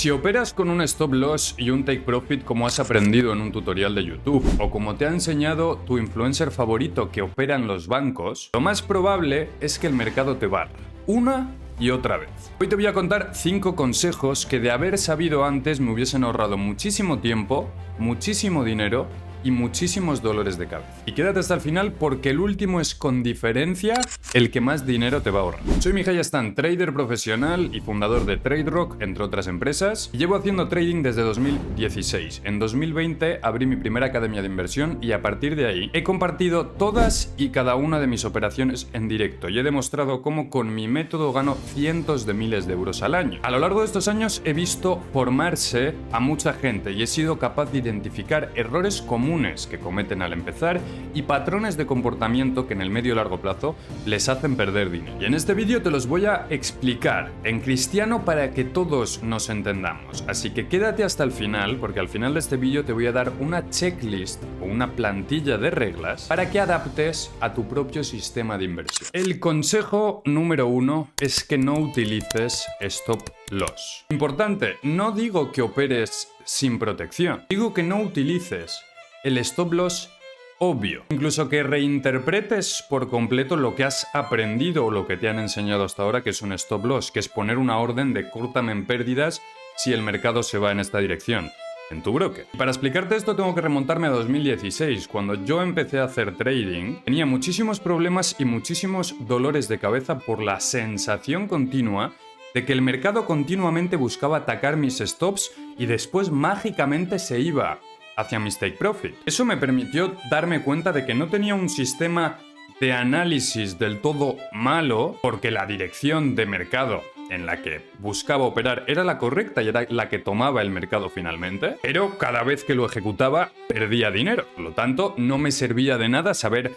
Si operas con un stop loss y un take profit como has aprendido en un tutorial de YouTube o como te ha enseñado tu influencer favorito que opera en los bancos, lo más probable es que el mercado te barra una y otra vez. Hoy te voy a contar 5 consejos que de haber sabido antes me hubiesen ahorrado muchísimo tiempo, muchísimo dinero y muchísimos dolores de cabeza. Y quédate hasta el final porque el último es con diferencia el que más dinero te va a ahorrar. Soy Mihail Stan, trader profesional y fundador de TradeRock, entre otras empresas, y llevo haciendo trading desde 2016. En 2020 abrí mi primera academia de inversión y a partir de ahí he compartido todas y cada una de mis operaciones en directo y he demostrado cómo con mi método gano cientos de miles de euros al año. A lo largo de estos años he visto formarse a mucha gente y he sido capaz de identificar errores comunes que cometen al empezar y patrones de comportamiento que en el medio y largo plazo les hacen perder dinero. Y en este vídeo te los voy a explicar en cristiano para que todos nos entendamos. Así que quédate hasta el final porque al final de este vídeo te voy a dar una checklist o una plantilla de reglas para que adaptes a tu propio sistema de inversión. El consejo número 1 es que no utilices stop loss. Importante, no digo que operes sin protección, digo que no utilices el stop loss obvio. Incluso que reinterpretes por completo lo que has aprendido o lo que te han enseñado hasta ahora que es un stop loss, que es poner una orden de córtame en pérdidas si el mercado se va en esta dirección en tu broker. Y para explicarte esto tengo que remontarme a 2016, cuando yo empecé a hacer trading. Tenía muchísimos problemas y muchísimos dolores de cabeza por la sensación continua de que el mercado continuamente buscaba atacar mis stops y después mágicamente se iba hacia mis take profit. Eso me permitió darme cuenta de que no tenía un sistema de análisis del todo malo, porque la dirección de mercado en la que buscaba operar era la correcta y era la que tomaba el mercado finalmente, pero cada vez que lo ejecutaba perdía dinero. Por lo tanto, no me servía de nada saber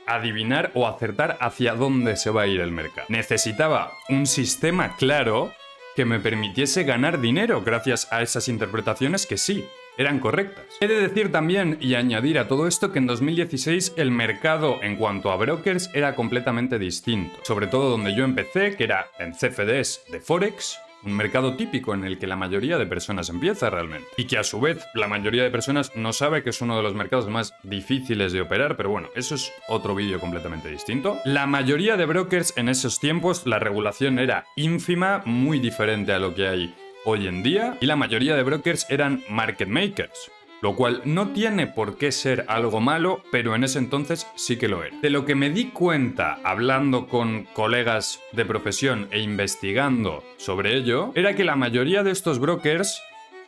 adivinar o acertar hacia dónde se va a ir el mercado. Necesitaba un sistema claro que me permitiese ganar dinero gracias a esas interpretaciones que sí eran correctas. He de decir también y añadir a todo esto que en 2016 el mercado en cuanto a brokers era completamente distinto. Sobre todo donde yo empecé, que era en CFDs de Forex, un mercado típico en el que la mayoría de personas empieza realmente. Y que a su vez la mayoría de personas no sabe que es uno de los mercados más difíciles de operar, pero bueno, eso es otro vídeo completamente distinto. La mayoría de brokers en esos tiempos, la regulación era ínfima, muy diferente a lo que hay hoy en día, y la mayoría de brokers eran market makers, lo cual no tiene por qué ser algo malo, pero en ese entonces sí que lo era. De lo que me di cuenta hablando con colegas de profesión e investigando sobre ello, era que la mayoría de estos brokers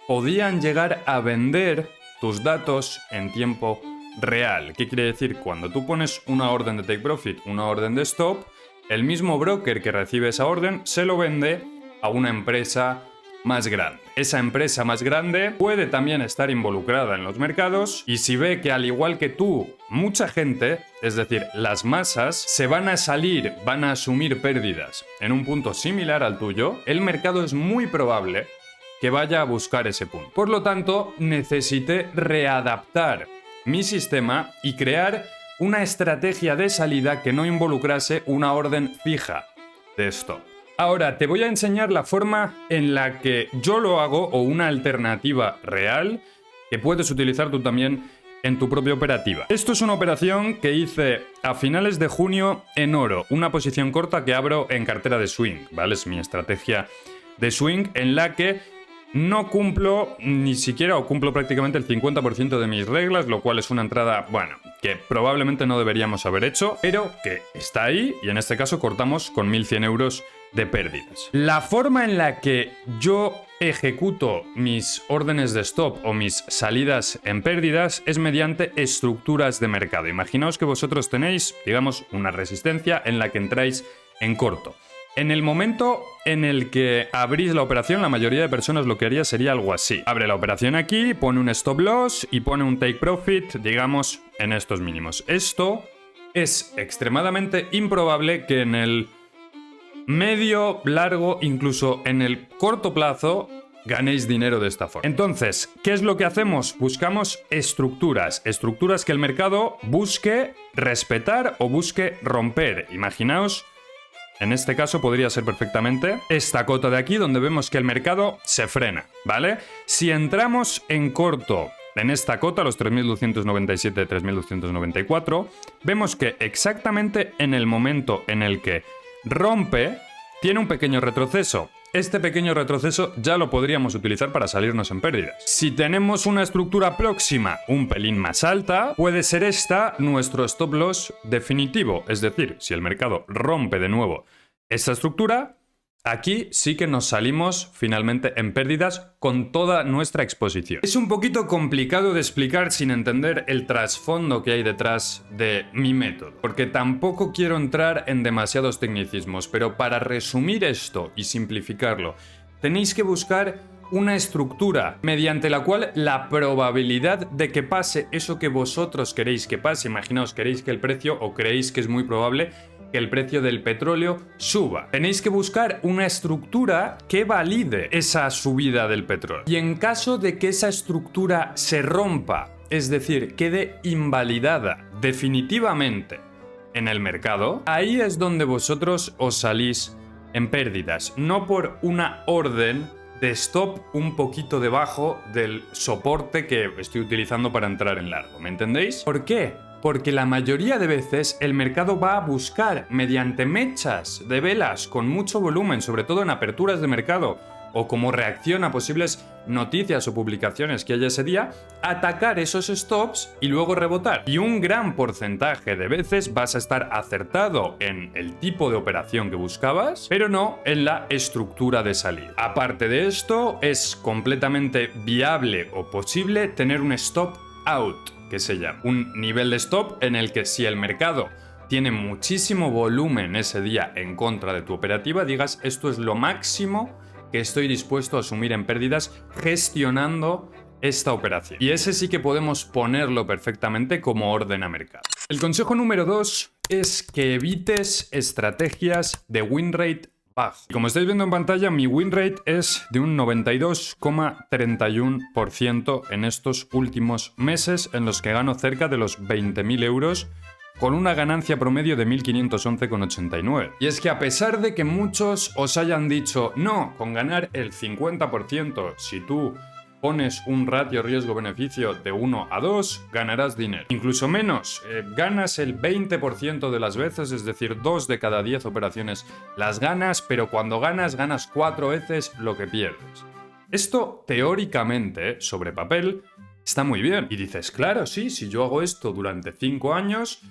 podían llegar a vender tus datos en tiempo real. ¿Qué quiere decir? Cuando tú pones una orden de take profit, una orden de stop, el mismo broker que recibe esa orden se lo vende a una empresa más grande. Esa empresa más grande puede también estar involucrada en los mercados y si ve que al igual que tú, mucha gente, es decir, las masas, se van a salir, van a asumir pérdidas en un punto similar al tuyo, el mercado es muy probable que vaya a buscar ese punto. Por lo tanto, necesité readaptar mi sistema y crear una estrategia de salida que no involucrase una orden fija de stop. Ahora, te voy a enseñar la forma en la que yo lo hago o una alternativa real que puedes utilizar tú también en tu propia operativa. Esto es una operación que hice a finales de junio en oro, una posición corta que abro en cartera de swing, ¿vale? Es mi estrategia de swing en la que no cumplo ni siquiera o cumplo prácticamente el 50% de mis reglas, lo cual es una entrada, bueno, que probablemente no deberíamos haber hecho, pero que está ahí y en este caso cortamos con 1.100 euros de pérdidas. La forma en la que yo ejecuto mis órdenes de stop o mis salidas en pérdidas es mediante estructuras de mercado. Imaginaos que vosotros tenéis, digamos, una resistencia en la que entráis en corto. En el momento en el que abrís la operación, la mayoría de personas lo que haría sería algo así. Abre la operación aquí, pone un stop loss y pone un take profit, digamos, en estos mínimos. Esto es extremadamente improbable que en el medio, largo, incluso en el corto plazo, ganéis dinero de esta forma. Entonces, ¿qué es lo que hacemos? Buscamos estructuras que el mercado busque respetar o busque romper. Imaginaos En este caso podría ser perfectamente esta cota de aquí, donde vemos que el mercado se frena, ¿vale? Si entramos en corto en esta cota, los 3.297, 3.294, vemos que exactamente en el momento en el que rompe, tiene un pequeño retroceso. Este pequeño retroceso ya lo podríamos utilizar para salirnos en pérdidas. Si tenemos una estructura próxima un pelín más alta, puede ser esta nuestro stop loss definitivo. Es decir, si el mercado rompe de nuevo esta estructura, aquí sí que nos salimos finalmente en pérdidas con toda nuestra exposición. Es un poquito complicado de explicar sin entender el trasfondo que hay detrás de mi método, porque tampoco quiero entrar en demasiados tecnicismos, pero para resumir esto y simplificarlo, tenéis que buscar una estructura mediante la cual la probabilidad de que pase eso que vosotros queréis que pase, imaginaos, queréis que el precio, o creéis que es muy probable que el precio del petróleo suba. Tenéis que buscar una estructura que valide esa subida del petróleo. Y en caso de que esa estructura se rompa, es decir, quede invalidada definitivamente en el mercado, ahí es donde vosotros os salís en pérdidas, no por una orden de stop un poquito debajo del soporte que estoy utilizando para entrar en largo. ¿Me entendéis? ¿Por qué? Porque la mayoría de veces el mercado va a buscar, mediante mechas de velas con mucho volumen, sobre todo en aperturas de mercado o como reacción a posibles noticias o publicaciones que haya ese día, atacar esos stops y luego rebotar. Y un gran porcentaje de veces vas a estar acertado en el tipo de operación que buscabas, pero no en la estructura de salida. Aparte de esto, es completamente viable o posible tener un stop out, que se llama un nivel de stop en el que si el mercado tiene muchísimo volumen ese día en contra de tu operativa, digas esto es lo máximo que estoy dispuesto a asumir en pérdidas gestionando esta operación. Y ese sí que podemos ponerlo perfectamente como orden a mercado. El consejo número 2 es que evites estrategias de win rate bajo. Como estáis viendo en pantalla, mi win rate es de un 92,31% en estos últimos meses, en los que gano cerca de los 20.000 euros, con una ganancia promedio de 1.511,89. Y es que a pesar de que muchos os hayan dicho, no, con ganar el 50%, si tú pones un ratio riesgo-beneficio de 1 a 2, ganarás dinero. Incluso menos, ganas el 20% de las veces, es decir, 2 de cada 10 operaciones las ganas, pero cuando ganas, ganas 4 veces lo que pierdes. Esto, teóricamente, sobre papel, está muy bien. Y dices, claro, sí, si yo hago esto durante 5 años,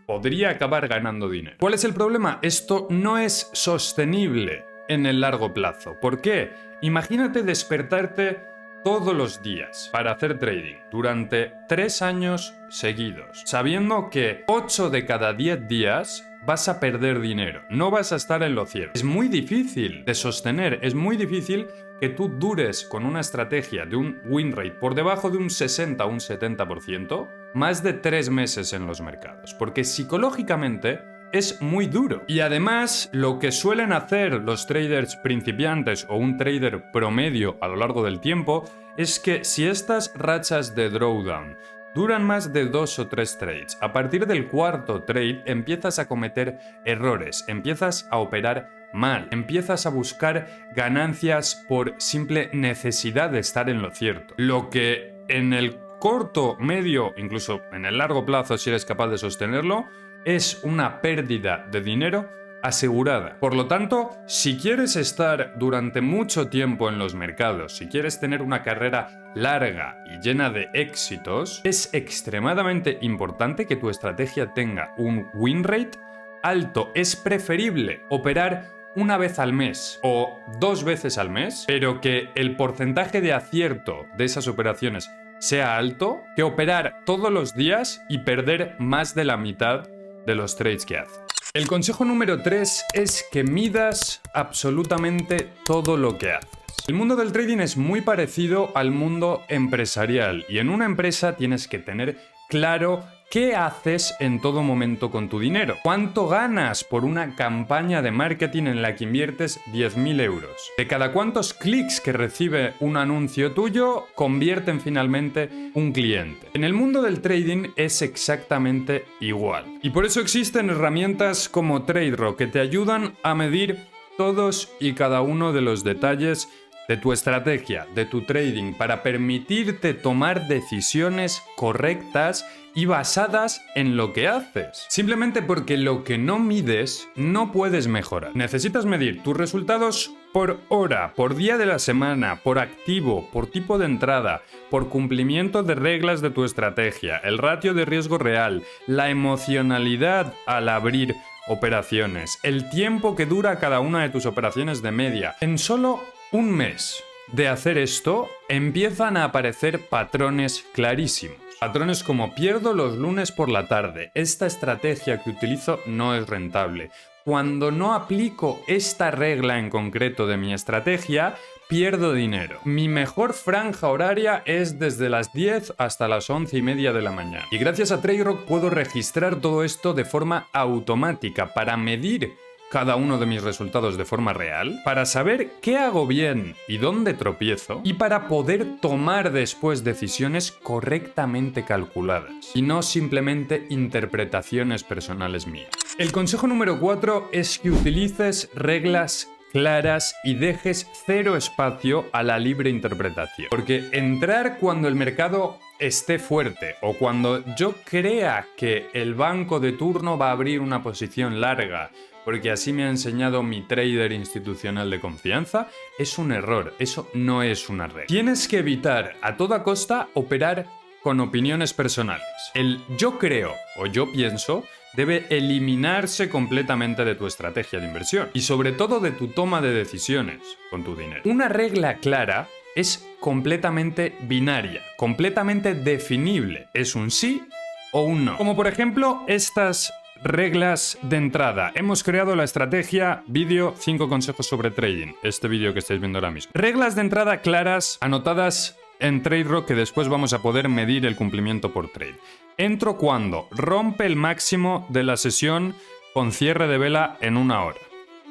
podría acabar ganando dinero. ¿Cuál es el problema? Esto no es sostenible en el largo plazo. ¿Por qué? Imagínate despertarte todos los días para hacer trading durante 3 años seguidos, sabiendo que 8 de cada 10 días vas a perder dinero, no vas a estar en lo cierto. Es muy difícil de sostener, es muy difícil que tú dures con una estrategia de un win rate por debajo de un 60 o un 70%, más de 3 meses en los mercados, porque psicológicamente es muy duro. Y además, lo que suelen hacer los traders principiantes o un trader promedio a lo largo del tiempo es que si estas rachas de drawdown duran más de 2 o 3 trades, a partir del cuarto trade empiezas a cometer errores, empiezas a operar mal, empiezas a buscar ganancias por simple necesidad de estar en lo cierto. Lo que en el corto, medio, incluso en el largo plazo, si eres capaz de sostenerlo, es una pérdida de dinero asegurada. Por lo tanto, si quieres estar durante mucho tiempo en los mercados, si quieres tener una carrera larga y llena de éxitos, es extremadamente importante que tu estrategia tenga un win rate alto. Es preferible operar una vez al mes o 2 veces al mes, pero que el porcentaje de acierto de esas operaciones sea alto, que operar todos los días y perder más de la mitad de los trades que haces. El consejo número 3 es que midas absolutamente todo lo que haces. El mundo del trading es muy parecido al mundo empresarial y en una empresa tienes que tener claro ¿qué haces en todo momento con tu dinero? ¿Cuánto ganas por una campaña de marketing en la que inviertes 10.000 euros? ¿De cada cuántos clics que recibe un anuncio tuyo convierten finalmente un cliente? En el mundo del trading es exactamente igual. Y por eso existen herramientas como TradeRock que te ayudan a medir todos y cada uno de los detalles de tu estrategia, de tu trading, para permitirte tomar decisiones correctas y basadas en lo que haces. Simplemente porque lo que no mides no puedes mejorar. Necesitas medir tus resultados por hora, por día de la semana, por activo, por tipo de entrada, por cumplimiento de reglas de tu estrategia, el ratio de riesgo real, la emocionalidad al abrir operaciones, el tiempo que dura cada una de tus operaciones de media. En solo un mes de hacer esto, empiezan a aparecer patrones clarísimos. Patrones como: pierdo los lunes por la tarde, esta estrategia que utilizo no es rentable. Cuando no aplico esta regla en concreto de mi estrategia, pierdo dinero. Mi mejor franja horaria es desde las 10 hasta las 11:30 de la mañana. Y gracias a TradeRock puedo registrar todo esto de forma automática para medir cada uno de mis resultados de forma real, para saber qué hago bien y dónde tropiezo, y para poder tomar después decisiones correctamente calculadas, y no simplemente interpretaciones personales mías. El consejo número 4 es que utilices reglas claras y dejes cero espacio a la libre interpretación. Porque entrar cuando el mercado esté fuerte o cuando yo crea que el banco de turno va a abrir una posición larga, porque así me ha enseñado mi trader institucional de confianza, es un error. Eso no es una regla. Tienes que evitar a toda costa operar con opiniones personales. El yo creo o yo pienso debe eliminarse completamente de tu estrategia de inversión y sobre todo de tu toma de decisiones con tu dinero. Una regla clara es completamente binaria, completamente definible. Es un sí o un no. Como por ejemplo estas reglas de entrada. Hemos creado la estrategia vídeo 5 consejos sobre trading. Este vídeo que estáis viendo ahora mismo. Reglas de entrada claras, anotadas en TradeRock, que después vamos a poder medir el cumplimiento por trade. Entro cuando rompe el máximo de la sesión con cierre de vela en 1 hora.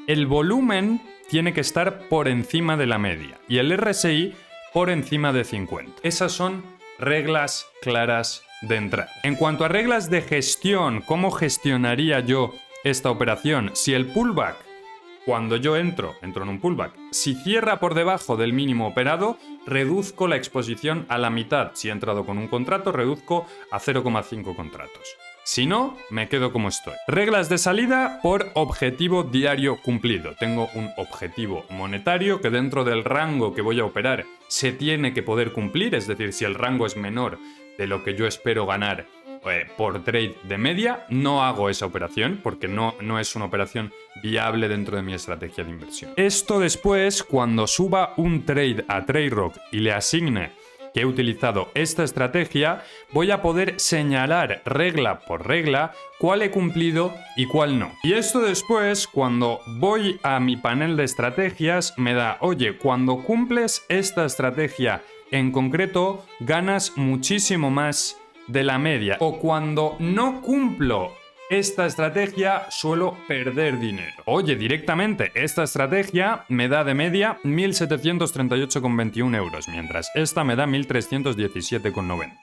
El volumen tiene que estar por encima de la media y el RSI por encima de 50. Esas son reglas claras de entrada. En cuanto a reglas de gestión, ¿cómo gestionaría yo esta operación? Si el pullback, cuando yo entro en un pullback, si cierra por debajo del mínimo operado, reduzco la exposición a la mitad. Si he entrado con un contrato, reduzco a 0,5 contratos. Si no, me quedo como estoy. Reglas de salida por objetivo diario cumplido. Tengo un objetivo monetario que dentro del rango que voy a operar se tiene que poder cumplir, es decir, si el rango es menor de lo que yo espero ganar por trade de media, no hago esa operación porque no es una operación viable dentro de mi estrategia de inversión. Esto después, cuando suba un trade a TradeRock y le asigne que he utilizado esta estrategia, voy a poder señalar regla por regla cuál he cumplido y cuál no. Y esto después, cuando voy a mi panel de estrategias, me da: oye, cuando cumples esta estrategia en concreto, ganas muchísimo más de la media. O cuando no cumplo esta estrategia, suelo perder dinero. Oye, directamente, esta estrategia me da de media 1.738,21 euros, mientras esta me da 1.317,90.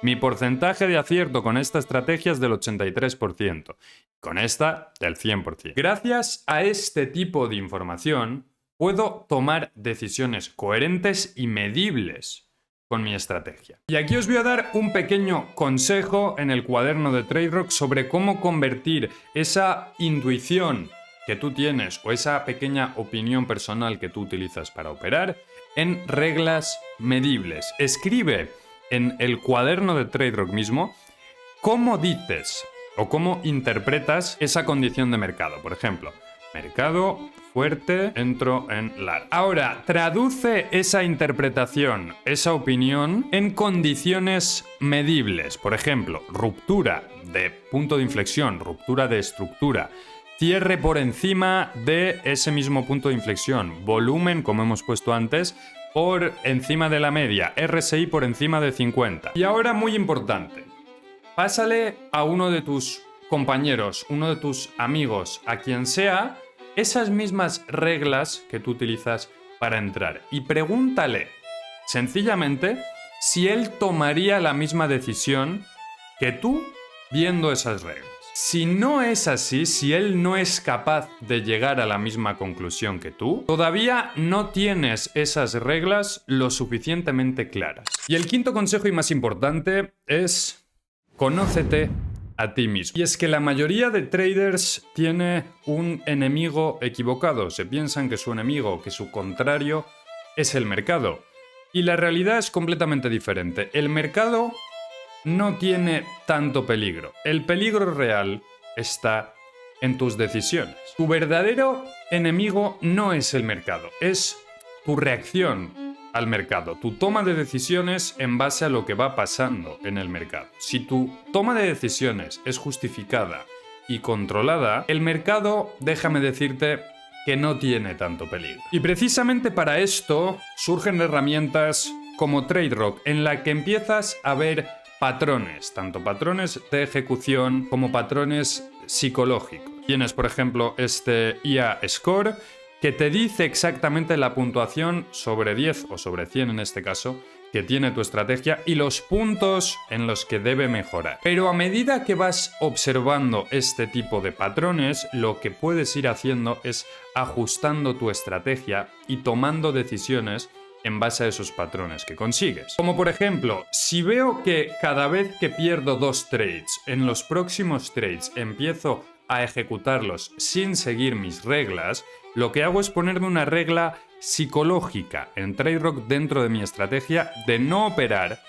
Mi porcentaje de acierto con esta estrategia es del 83%, con esta del 100%. Gracias a este tipo de información, puedo tomar decisiones coherentes y medibles con mi estrategia. Y aquí os voy a dar un pequeño consejo en el cuaderno de TradeRock sobre cómo convertir esa intuición que tú tienes o esa pequeña opinión personal que tú utilizas para operar en reglas medibles. Escribe en el cuaderno de TradeRock mismo cómo dices o cómo interpretas esa condición de mercado. Por ejemplo, mercado fuerte, entro en largo. Ahora, traduce esa interpretación, esa opinión, en condiciones medibles. Por ejemplo, ruptura de punto de inflexión, ruptura de estructura, cierre por encima de ese mismo punto de inflexión, volumen, como hemos puesto antes, por encima de la media, RSI por encima de 50. Y ahora, muy importante, pásale a uno de tus compañeros, uno de tus amigos, a quien sea, esas mismas reglas que tú utilizas para entrar. Y pregúntale, sencillamente, si él tomaría la misma decisión que tú viendo esas reglas. Si no es así, si él no es capaz de llegar a la misma conclusión que tú, todavía no tienes esas reglas lo suficientemente claras. Y el quinto consejo y más importante es: conócete a ti mismo. Y es que la mayoría de traders tiene un enemigo equivocado. Se piensan que su enemigo, que su contrario, es el mercado. Y la realidad es completamente diferente. El mercado no tiene tanto peligro. El peligro real está en tus decisiones. Tu verdadero enemigo no es el mercado, es tu reacción al mercado, tu toma de decisiones en base a lo que va pasando en el mercado. Si tu toma de decisiones es justificada y controlada, el mercado, déjame decirte, que no tiene tanto peligro. Y precisamente para esto surgen herramientas como TradeRock, en la que empiezas a ver patrones, tanto patrones de ejecución como patrones psicológicos. Tienes, por ejemplo, este IA Score, que te dice exactamente la puntuación sobre 10 o sobre 100 en este caso, que tiene tu estrategia y los puntos en los que debe mejorar. Pero a medida que vas observando este tipo de patrones, lo que puedes ir haciendo es ajustando tu estrategia y tomando decisiones en base a esos patrones que consigues. Como por ejemplo, si veo que cada vez que pierdo 2 trades, en los próximos trades empiezo a ejecutarlos sin seguir mis reglas, lo que hago es ponerme una regla psicológica en TradeRock dentro de mi estrategia de no operar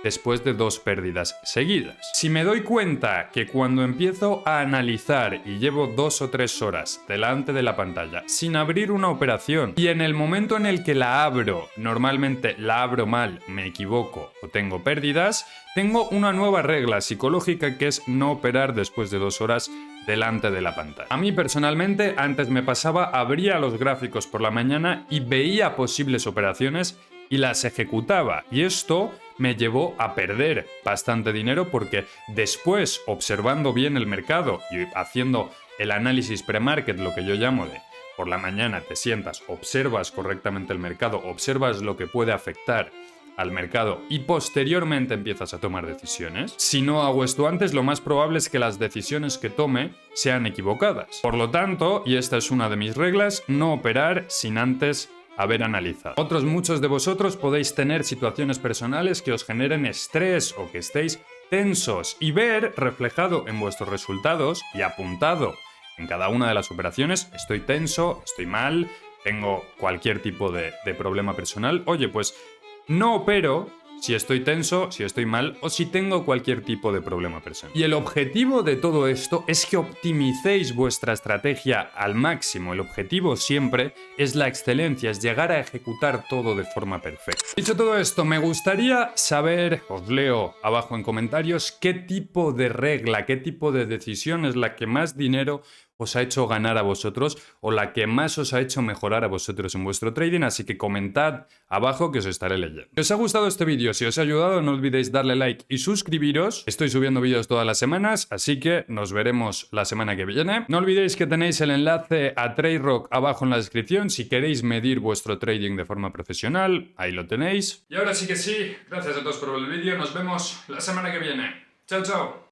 después de 2 pérdidas seguidas. Si me doy cuenta que cuando empiezo a analizar y llevo 2 o 3 horas delante de la pantalla sin abrir una operación y en el momento en el que la abro, normalmente la abro mal, me equivoco o tengo pérdidas, tengo una nueva regla psicológica que es no operar después de 2 horas delante de la pantalla. A mí personalmente antes me pasaba, abría los gráficos por la mañana y veía posibles operaciones y las ejecutaba, y esto me llevó a perder bastante dinero porque después, observando bien el mercado y haciendo el análisis pre-market, lo que yo llamo de por la mañana te sientas, observas correctamente el mercado, observas lo que puede afectar al mercado y posteriormente empiezas a tomar decisiones. Si no hago esto antes, lo más probable es que las decisiones que tome sean equivocadas. Por lo tanto, y esta es una de mis reglas, no operar sin antes haber analizado. Otros muchos de vosotros podéis tener situaciones personales que os generen estrés o que estéis tensos y ver reflejado en vuestros resultados y apuntado en cada una de las operaciones: estoy tenso, estoy mal, tengo cualquier tipo de problema personal. Oye, pues no opero si estoy tenso, si estoy mal o si tengo cualquier tipo de problema personal. Y el objetivo de todo esto es que optimicéis vuestra estrategia al máximo. El objetivo siempre es la excelencia, es llegar a ejecutar todo de forma perfecta. Dicho todo esto, me gustaría saber, os leo abajo en comentarios, qué tipo de regla, qué tipo de decisión es la que más dinero os ha hecho ganar a vosotros o la que más os ha hecho mejorar a vosotros en vuestro trading, así que comentad abajo que os estaré leyendo. Si os ha gustado este vídeo, si os ha ayudado, no olvidéis darle like y suscribiros. Estoy subiendo vídeos todas las semanas, así que nos veremos la semana que viene. No olvidéis que tenéis el enlace a TradeRock abajo en la descripción si queréis medir vuestro trading de forma profesional, ahí lo tenéis. Y ahora sí que sí, gracias a todos por ver el vídeo, nos vemos la semana que viene. Chao, chao.